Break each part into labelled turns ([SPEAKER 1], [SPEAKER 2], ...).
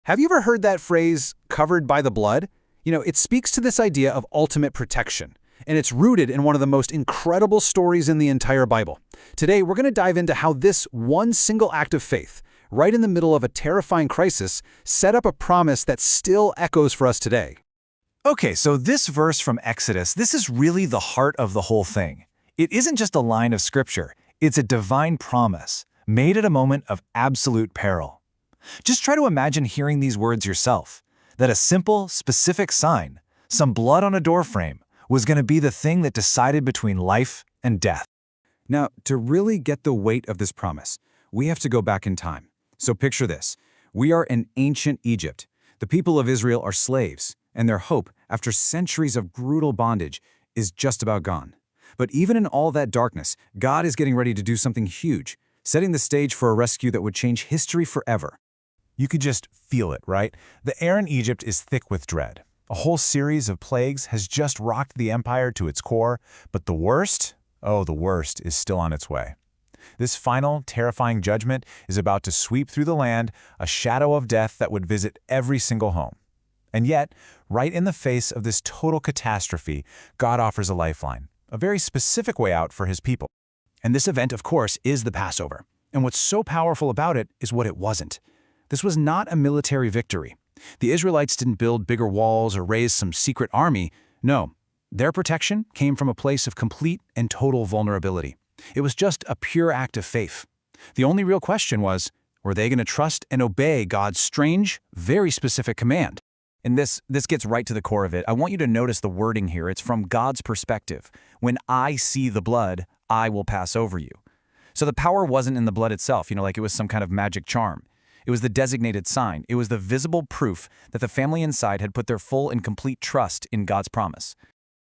[SPEAKER 1] Have you ever heard that phrase, covered by the blood? It speaks to this idea of ultimate protection, and it's rooted in one of the most incredible stories in the entire Bible. Today, we're going to dive into how this one single act of faith, right in the middle of a terrifying crisis, set up a promise that still echoes for us today.
[SPEAKER 2] Okay, so this verse from Exodus, this is really the heart of the whole thing. It isn't just a line of scripture, it's a divine promise, made at a moment of absolute peril. Just try to imagine hearing these words yourself, that a simple, specific sign, some blood on a doorframe, was going to be the thing that decided between life and death.
[SPEAKER 1] Now, to really get the weight of this promise, we have to go back in time. So picture this. We are in ancient Egypt. The people of Israel are slaves, and their hope, after centuries of brutal bondage, is just about gone. But even in all that darkness, God is getting ready to do something huge, setting the stage for a rescue that would change history forever.
[SPEAKER 2] You could just feel it, right? The air in Egypt is thick with dread. A whole series of plagues has just rocked the empire to its core, but the worst, the worst is still on its way. This final, terrifying judgment is about to sweep through the land, a shadow of death that would visit every single home. And yet, right in the face of this total catastrophe, God offers a lifeline, a very specific way out for his people.
[SPEAKER 1] And this event, of course, is the Passover. And what's so powerful about it is what it wasn't. This was not a military victory. The Israelites didn't build bigger walls or raise some secret army. No, their protection came from a place of complete and total vulnerability. It was just a pure act of faith. The only real question was, were they going to trust and obey God's strange, very specific command? And this gets right to the core of it. I want you to notice the wording here. It's from God's perspective. When I see the blood, I will pass over you. So the power wasn't in the blood itself, like it was some kind of magic charm. It was the designated sign. It was the visible proof that the family inside had put their full and complete trust in God's promise.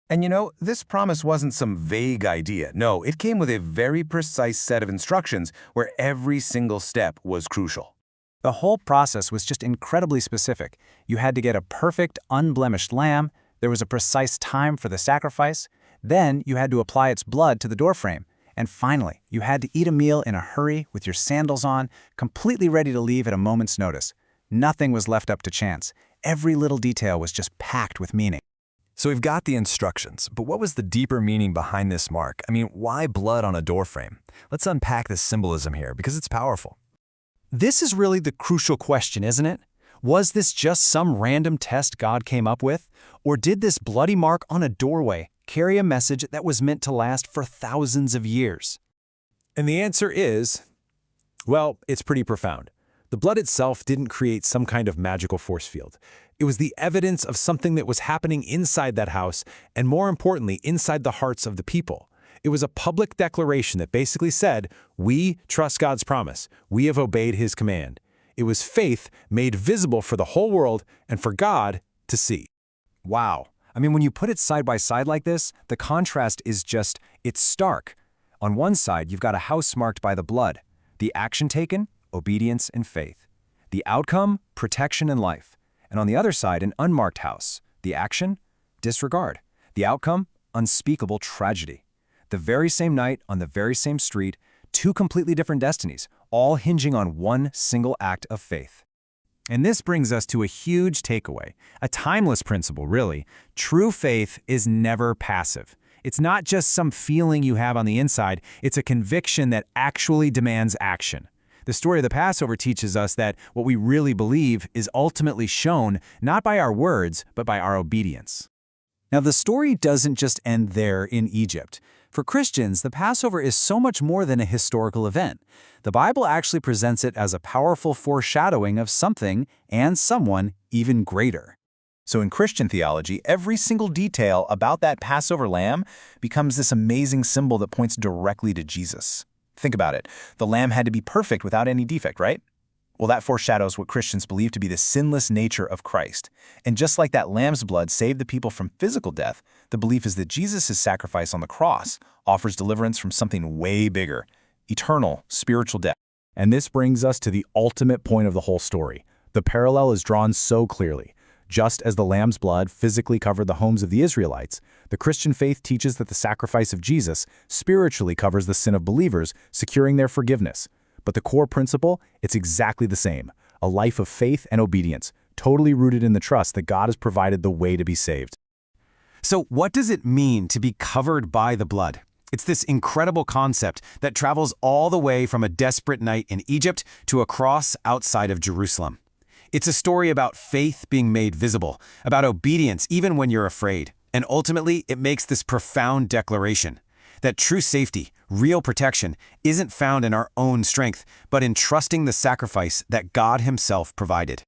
[SPEAKER 3] And this promise wasn't some vague idea. No, it came with a very precise set of instructions where every single step was crucial.
[SPEAKER 1] The whole process was just incredibly specific. You had to get a perfect, unblemished lamb. There was a precise time for the sacrifice. Then you had to apply its blood to the doorframe. And finally, you had to eat a meal in a hurry with your sandals on, completely ready to leave at a moment's notice. Nothing was left up to chance. Every little detail was just packed with meaning.
[SPEAKER 2] So we've got the instructions, but what was the deeper meaning behind this mark? Why blood on a doorframe? Let's unpack the symbolism here, because it's powerful.
[SPEAKER 1] This is really the crucial question, isn't it? Was this just some random test God came up with? Or did this bloody mark on a doorway carry a message that was meant to last for thousands of years?
[SPEAKER 4] And the answer is, well, it's pretty profound. The blood itself didn't create some kind of magical force field. It was the evidence of something that was happening inside that house, and more importantly, inside the hearts of the people. It was a public declaration that basically said, we trust God's promise. We have obeyed his command. It was faith made visible for the whole world and for God to see.
[SPEAKER 2] Wow. When you put it side by side like this, the contrast is it's stark. On one side, you've got a house marked by the blood. The action taken, obedience and faith. The outcome, protection and life. And on the other side, an unmarked house. The action, disregard. The outcome, unspeakable tragedy. The very same night, on the very same street, two completely different destinies, all hinging on one single act of faith. And this brings us to a huge takeaway, a timeless principle, really. True faith is never passive. It's not just some feeling you have on the inside, it's a conviction that actually demands action. The story of the Passover teaches us that what we really believe is ultimately shown not by our words, but by our obedience.
[SPEAKER 1] Now, the story doesn't just end there in Egypt. For Christians, the Passover is so much more than a historical event. The Bible actually presents it as a powerful foreshadowing of something and someone even greater.
[SPEAKER 3] So in Christian theology, every single detail about that Passover lamb becomes this amazing symbol that points directly to Jesus. Think about it. The lamb had to be perfect without any defect, right? Well, that foreshadows what Christians believe to be the sinless nature of Christ. And just like that lamb's blood saved the people from physical death, the belief is that Jesus' sacrifice on the cross offers deliverance from something way bigger, eternal, spiritual death.
[SPEAKER 4] And this brings us to the ultimate point of the whole story. The parallel is drawn so clearly. Just as the lamb's blood physically covered the homes of the Israelites, the Christian faith teaches that the sacrifice of Jesus spiritually covers the sin of believers, securing their forgiveness. But the core principle, it's exactly the same.
[SPEAKER 3] a life of faith and obedience, totally rooted in the trust that God has provided the way to be saved.
[SPEAKER 1] So what does it mean to be covered by the blood? It's this incredible concept that travels all the way from a desperate night in Egypt to a cross outside of Jerusalem. It's a story about faith being made visible, about obedience even when you're afraid. And ultimately, it makes this profound declaration that true safety, real protection, isn't found in our own strength, but in trusting the sacrifice that God Himself provided.